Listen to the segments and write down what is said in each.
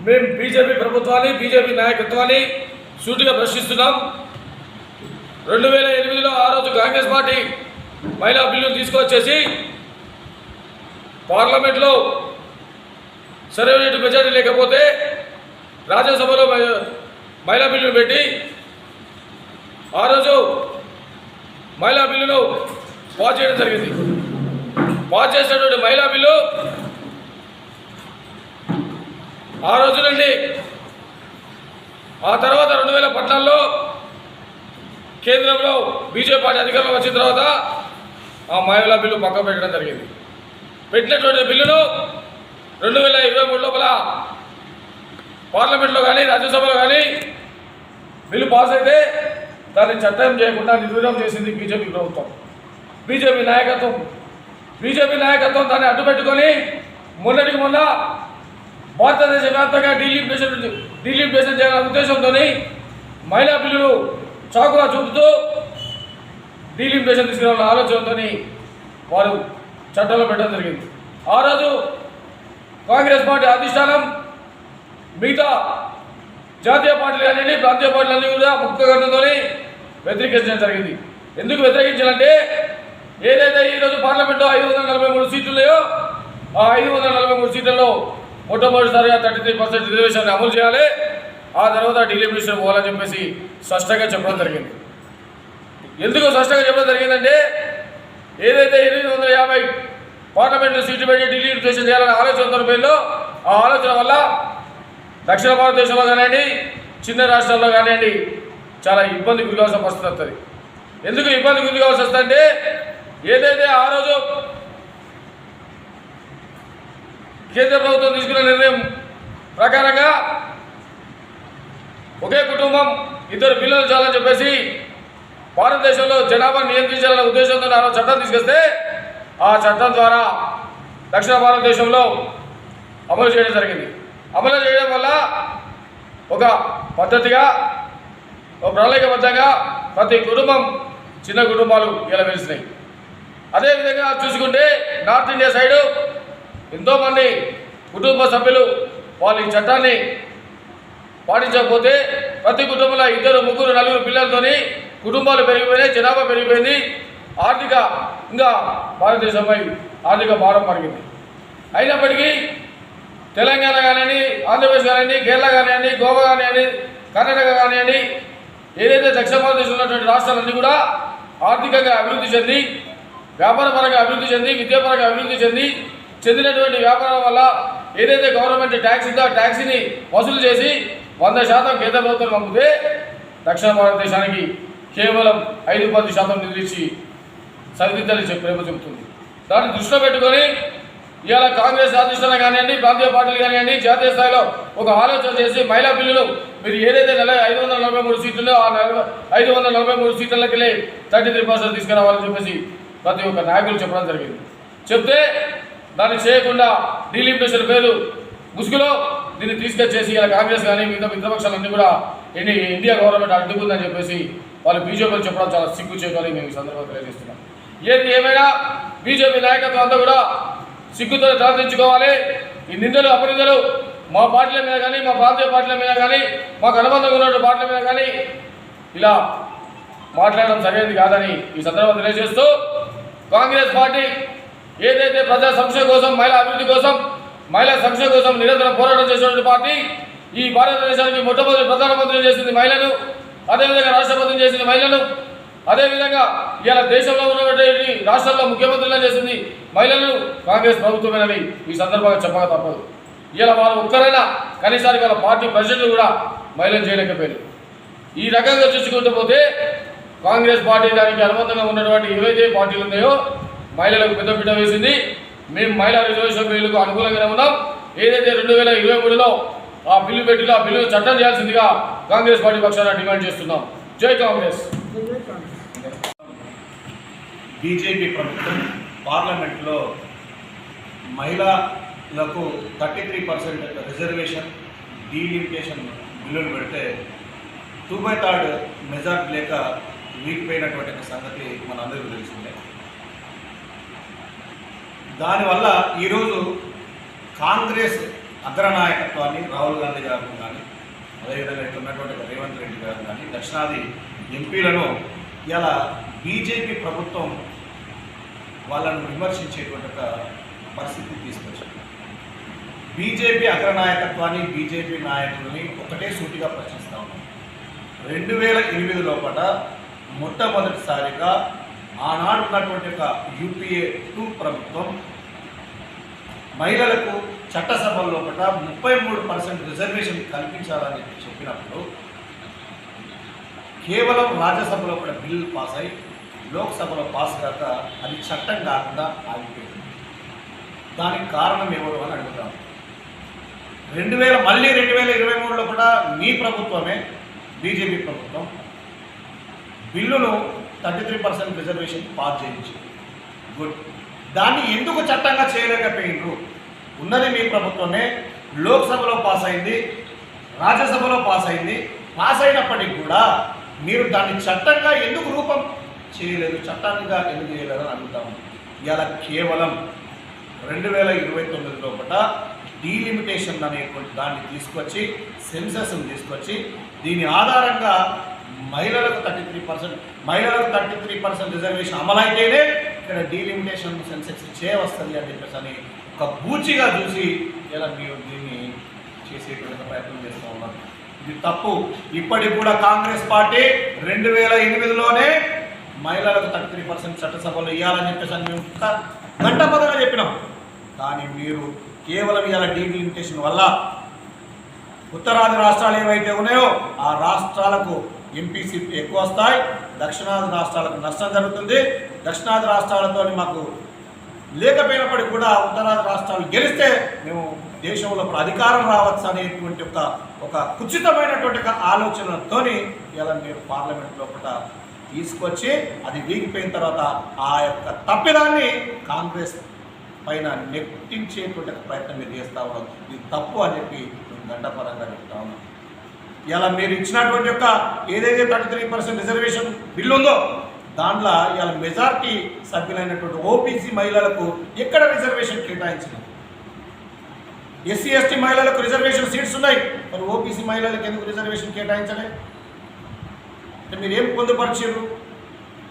మేము బీజేపీ ప్రభుత్వాన్ని బీజేపీ నాయకత్వాన్ని సూటిగా ప్రశ్నిస్తున్నాం. 2008లో ఆ రోజు కాంగ్రెస్ పార్టీ మహిళా బిల్లును తీసుకొచ్చేసి పార్లమెంట్లో సరైన మెజారిటీ లేకపోతే రాజ్యసభలో మహిళా బిల్లును పెట్టి ఆ రోజు మహిళా బిల్లును పాస్ చేయడం జరిగింది. పాస్ చేసినటువంటి మహిళా బిల్లు ఆ రోజు నుండి ఆ తర్వాత 2014లో కేంద్రంలో బీజేపీ పార్టీ అధికారంలో వచ్చిన తర్వాత ఆ మహిళా బిల్లు పక్కన పెట్టడం జరిగింది. పెట్టినటువంటి బిల్లును 2023 లోపల పార్లమెంట్లో కానీ రాజ్యసభలో కానీ బిల్లు పాస్ అయితే దాన్ని చట్టం చేయకుండా నిర్వీర్యం చేసింది బీజేపీ ప్రభుత్వం. బీజేపీ నాయకత్వం దాన్ని అడ్డుపెట్టుకొని మొన్నటికి మొన్న భారతదేశ వ్యాప్తంగా డీలిమిటేషన్ చేయాలనే ఉద్దేశంతో మహిళా బిల్లును చాకుగా చూపుతూ డీలిమిటేషన్ తీసుకురావాలన్న ఆలోచనతో వారు చట్టంలో పెట్టడం జరిగింది. ఆ రోజు కాంగ్రెస్ పార్టీ అధిష్టానం మిగతా జాతీయ పార్టీలు కానీ ప్రాంతీయ పార్టీలన్నీ కూడా ముఖ్యగంధంతో వ్యతిరేకించడం జరిగింది. ఎందుకు వ్యతిరేకించాలంటే ఏదైతే ఈరోజు పార్లమెంట్లో 543 సీట్లు ఉన్నాయో ఆ 543 సీట్లలో మొట్టమొదటిసారిగా 33% రిజర్వేషన్ అమలు చేయాలి, ఆ తర్వాత డీలిమిటేషన్ పోవాలని చెప్పేసి స్పష్టంగా చెప్పడం జరిగింది. ఎందుకు స్పష్టంగా చెప్పడం జరిగిందంటే ఏదైతే 850 పార్లమెంటు సీట్లు పెట్టి డీలిమిటేషన్ చేయాలనే ఆలోచన పేరులో ఆ ఆలోచన వల్ల దక్షిణ భారతదేశంలో కానివ్వండి చిన్న రాష్ట్రాల్లో కానివ్వండి చాలా ఇబ్బంది గురికావాల్సిన పరిస్థితి వస్తుంది. ఎందుకు ఇబ్బంది గురికావాల్సి వస్తుందంటే ఏదైతే ఆ రోజు కేంద్ర ప్రభుత్వం తీసుకున్న నిర్ణయం ప్రకారంగా ఒకే కుటుంబం 2 పిల్లలు చాలని చెప్పేసి భారతదేశంలో జనాభాను నియంత్రించాలనే ఉద్దేశంతో ఆ రోజు చట్టం తీసుకొస్తే ఆ చట్టం ద్వారా దక్షిణ భారతదేశంలో అమలు చేయడం జరిగింది. అమలు చేయడం వల్ల ఒక పద్ధతిగా ఒక ప్రణాళికబద్ధంగా ప్రతి కుటుంబం చిన్న కుటుంబాలు ఇలా వెలిసినాయి. అదేవిధంగా చూసుకుంటే నార్త్ ఇండియా సైడు ఎంతోమంది కుటుంబ సభ్యులు వాళ్ళు ఈ చట్టాన్ని పాటించకపోతే ప్రతి కుటుంబంలో 2, 3, 4 పిల్లలతోని కుటుంబాలు పెరిగిపోయినాయి, జనాభా పెరిగిపోయింది, ఇంకా భారతదేశంపై ఆర్థిక భారం పెరిగింది. అయినప్పటికీ తెలంగాణ కానివ్వండి, ఆంధ్రప్రదేశ్ కానివ్వండి, కేరళ కానివ్వండి, గోవా కానివ్వండి, కర్ణాటక కానివ్వండి, ఏదైతే దక్షిణ భారతదేశంలో ఉన్నటువంటి రాష్ట్రాలన్నీ కూడా ఆర్థికంగా అభివృద్ధి చెంది వ్యాపారపరంగా అభివృద్ధి చెంది విద్యాపరంగా అభివృద్ధి చెందినటువంటి వ్యాపారం వల్ల ఏదైతే గవర్నమెంట్ ట్యాక్స్ ఉందో ఆ ట్యాక్సీని వసూలు చేసి 100% కేంద్ర ప్రభుత్వం పంపితే దక్షిణ భారతదేశానికి కేవలం 5-10% నిధులు ఇచ్చి సరిదిద్దాలని చెబుతుంది. దాన్ని దృష్టిలో పెట్టుకొని ఇవాళ కాంగ్రెస్ అధిష్టానం కానివ్వండి, ప్రాంతీయ పార్టీలు కానివ్వండి, జాతీయ స్థాయిలో ఒక ఆలోచన చేసి మహిళా బిల్లులు మీరు ఏదైతే 543 సీట్లలో ఆ 543 సీట్లకి 33% తీసుకురావాలని చెప్పేసి ప్రతి ఒక్క నాయకులు చెప్పడం జరిగింది. చెప్తే దాన్ని చేయకుండా డీలిమిటేషన్ పేరు ముసుగులో దీన్ని తీసుకొచ్చేసి ఇలా కాంగ్రెస్ కానీ మిగతా మిత్రపక్షాలన్నీ కూడా ఇండియా గవర్నమెంట్ అడ్డుకుందని చెప్పేసి వాళ్ళు బీజేపీలు చెప్పడం చాలా సిగ్గు చేయగలి మేము ఈ సందర్భంగా తెలియజేస్తున్నాం. ఏమైనా బీజేపీ నాయకత్వం అంతా కూడా సిగ్గుతో ప్రార్థించుకోవాలి. ఈ నిందలు అపనిందలు మా పార్టీల మీద కానీ మా ప్రాంతీయ పార్టీల మీద కానీ మాకు అనుబంధంగా ఉన్న పార్టీల మీద కానీ ఇలా మాట్లాడడం సరైనది కాదని ఈ సందర్భంగా తెలియజేస్తూ కాంగ్రెస్ పార్టీ ఏదైతే ప్రజా సంక్షేమం కోసం మహిళా అభివృద్ధి కోసం మహిళా సంక్షేమం కోసం నిరంతరం పోరాటం చేసినటువంటి పార్టీ ఈ భారతదేశానికి మొట్టమొదటి ప్రధానమంత్రి చేసింది మహిళను, అదేవిధంగా రాష్ట్రపతిని చేసింది మహిళను, అదేవిధంగా ఇలా దేశంలో ఉన్నటువంటి రాష్ట్రాల్లో ముఖ్యమంత్రులను చేసింది మహిళలను కాంగ్రెస్ ప్రభుత్వమేనని ఈ సందర్భంగా చెప్పక తప్పదు. ఇలా వారు ఒక్కరైనా కనీసానికి వాళ్ళ పార్టీ ప్రెసిడెంట్ కూడా మహిళలు చేయలేకపోయారు. ఈ రకంగా చూసుకుంటూ పోతే కాంగ్రెస్ పార్టీ దానికి అనుబంధంగా ఉన్నటువంటి ఏవైతే పార్టీలు ఉన్నాయో మహిళలకు పెద్దపీట వేసింది. మేము మహిళా రిజర్వేషన్ బిల్లుకు అనుకూలంగానే ఉన్నాం. ఏదైతే 2023లో ఆ బిల్లు పెట్టిలో ఆ బిల్లును చట్టం చేయాల్సిందిగా కాంగ్రెస్ పార్టీ పక్షాన డిమాండ్ చేస్తున్నాం. జై కాంగ్రెస్. బీజేపీ ప్రభుత్వం పార్లమెంట్లో మహిళలకు 33% రిజర్వేషన్ డీలిమిటేషన్ బిల్లులు పెడితే 2/3 మెజార్టీ లేక వీగిపోయినటువంటి సంగతి మనందరికీ తెలిసిందే. దానివల్ల ఈరోజు కాంగ్రెస్ అగ్రనాయకత్వాన్ని రాహుల్ గాంధీ గారు కానీ, అదేవిధంగా ఇక్కడ ఉన్నటువంటి రేవంత్ రెడ్డి గారు కానీ, దక్షిణాది ఎంపీలను ఇలా బీజేపీ ప్రభుత్వం వాళ్ళను విమర్శించేటువంటి ఒక పరిస్థితి తీసుకొచ్చింది. బీజేపీ అగ్రనాయకత్వాన్ని, బీజేపీ నాయకులని ఒకటే సూటిగా ప్రశ్నిస్తా ఉన్నాం. 2008 లోపల మొట్టమొదటిసారిగా ఆనాడు ఉన్నటువంటి ఒక యూపీఏ 2 ప్రభుత్వం మహిళలకు చట్టసభల లోపల 33% రిజర్వేషన్ కల్పించాలని చెప్పినప్పుడు కేవలం రాజ్యసభలో కూడా బిల్లు పాస్ అయి లోక్సభలో పాస్ కాక అది చట్టం కాకుండా ఆగిపోయింది. దానికి కారణం ఎవరు అని అడుగుతాం. 2023లో కూడా మీ ప్రభుత్వమే, బీజేపీ ప్రభుత్వం బిల్లును 33% రిజర్వేషన్ పాస్ చేయించింది. గుడ్. దాన్ని ఎందుకు చట్టంగా చేయలేకపోయినరు? ఉన్నది మీ ప్రభుత్వమే, లోక్సభలో పాస్ అయింది, రాజ్యసభలో పాస్ అయింది. పాస్ అయినప్పటికీ కూడా మీరు దాన్ని చట్టంగా ఎందుకు రూపం చేయలేదు, చట్టాలుగా ఎందుకు చేయలేదు అని అడుగుతాము. ఇలా కేవలం 2029 లోపల డీలిమిటేషన్ అనేటువంటి దాన్ని తీసుకొచ్చి, సెన్సస్ని తీసుకొచ్చి దీని ఆధారంగా మహిళలకు 33% రిజర్వేషన్ అమలైతేనే ఇక్కడ డీలిమిటేషన్ సెన్సెక్స్ చేయవస్తుంది అని చెప్పేసి అని ఒక బూచిగా చూసి ఇలా మీరు దీన్ని చేసేటువంటి ప్రయత్నం చేస్తూ ఉన్నారు. ఇది తప్పు. ఇప్పటికి కూడా కాంగ్రెస్ పార్టీ 2008లోనే మహిళలకు 33% చట్టసభలో ఇవ్వాలని చెప్పేసి అని మేము గంటపదంగా చెప్పినాం. కానీ మీరు కేవలం ఇలా డీలిమిటేషన్ వల్ల ఉత్తరాది రాష్ట్రాలు ఏవైతే ఉన్నాయో ఆ రాష్ట్రాలకు ఎంపీ సీట్లు ఎక్కువ వస్తాయి, దక్షిణాది రాష్ట్రాలకు నష్టం జరుగుతుంది. దక్షిణాది రాష్ట్రాలతో మాకు లేకపోయినప్పటికీ కూడా ఉత్తరాది రాష్ట్రాలు గెలిస్తే మేము దేశంలో అధికారం రావచ్చు అనేటువంటి ఒక కుచితమైనటువంటి ఆలోచనతో ఇలా మీరు పార్లమెంట్ లోపల తీసుకొచ్చి అది వీగిపోయిన తర్వాత ఆ యొక్క తప్పిదాన్ని కాంగ్రెస్ పైన నెట్టించేటువంటి ప్రయత్నం మీరు చేస్తూ ఉన్నాం. ఇది తప్పు అని చెప్పి మేము గంటపరంగా చెప్తా ఉన్నాం. ఇలా మీరు ఇచ్చినటువంటి యొక్క ఏదైతే 33% రిజర్వేషన్ బిల్లు ఉందో దాంట్లో ఇలా మెజార్టీ సభ్యులైనటువంటి ఓబీసీ మహిళలకు ఎక్కడ రిజర్వేషన్ కేటాయించింది? ఎస్సీ ఎస్టీ మహిళలకు రిజర్వేషన్ సీట్స్ ఉన్నాయి, మరి ఓబీసీ మహిళలకు ఎందుకు రిజర్వేషన్ కేటాయించలే? అంటే మీరు ఏం పొందుపరిచారు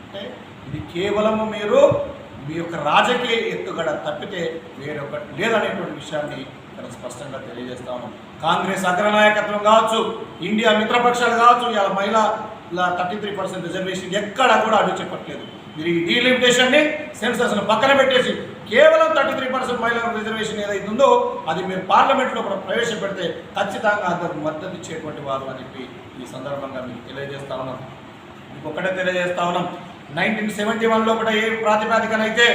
అంటే ఇది కేవలము మీరు మీ యొక్క రాజకీయ ఎత్తుగడ తప్పితే వేరొకటి లేదనేటువంటి విషయాన్ని మనం స్పష్టంగా తెలియజేస్తా ఉన్నాం. కాంగ్రెస్ అగ్రనాయకత్వం కావచ్చు, ఇండియా మిత్రపక్షాలు కావచ్చు, ఇలా మహిళల 33% రిజర్వేషన్ ఎక్కడ కూడా అడ్డు చెప్పట్లేదు. మీరు ఈ డీలిమిటేషన్ని సెన్సస్ను పక్కన పెట్టేసి కేవలం 33% మహిళల రిజర్వేషన్ ఏదైతే ఉందో అది మీరు పార్లమెంట్లో కూడా ప్రవేశపెడితే ఖచ్చితంగా అందరూ మద్దతు ఇచ్చేటువంటి వారు అని చెప్పి ఈ సందర్భంగా మీకు తెలియజేస్తా ఉన్నాం. మీకు ఒక్కటే తెలియజేస్తా ఉన్నాం. 1971లో కూడా ఏ ప్రాతిపాదికన అయితే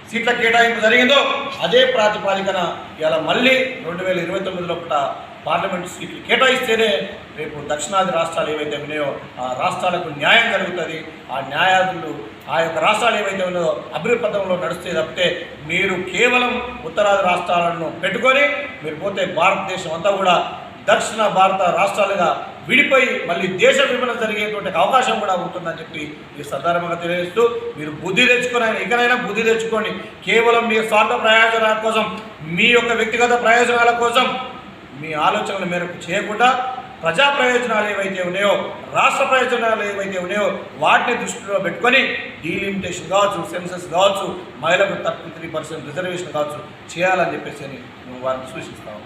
సీట్ల కేటాయింపు జరిగిందో అదే ప్రాతిపాదికన ఇలా మళ్ళీ 2029లో కూడా పార్లమెంట్ సీట్లు కేటాయిస్తేనే రేపు దక్షిణాది రాష్ట్రాలు ఏవైతే ఉన్నాయో ఆ రాష్ట్రాలకు న్యాయం జరుగుతుంది. ఆ న్యాయాధులు ఆ యొక్క రాష్ట్రాలు ఏవైతే ఉన్నాయో అభివృద్ధి పథంలో నడుస్తే తప్పితే మీరు కేవలం ఉత్తరాది రాష్ట్రాలను పెట్టుకొని మీరు పోతే భారతదేశం అంతా కూడా దక్షిణ భారత రాష్ట్రాలుగా విడిపోయి మళ్ళీ దేశ విభజన జరిగేటువంటి అవకాశం కూడా ఉంటుందని చెప్పి ఈ సందర్భంగా తెలియజేస్తూ మీరు బుద్ధి తెచ్చుకొని ఇకనైనా బుద్ధి తెచ్చుకొని కేవలం మీ స్వార్థ ప్రయోజనాల కోసం, మీ యొక్క వ్యక్తిగత ప్రయోజనాల కోసం మీ ఆలోచనల మేరకు చేయకుండా ప్రజా ప్రయోజనాలు ఏవైతే ఉన్నాయో, రాష్ట్ర ప్రయోజనాలు ఏవైతే ఉన్నాయో వాటిని దృష్టిలో పెట్టుకొని డీలిమిటేషన్ కావచ్చు, సెన్సస్ కావచ్చు, మహిళలకు 33% రిజర్వేషన్ కావచ్చు చేయాలని చెప్పేసి అని వారిని సూచిస్తాము.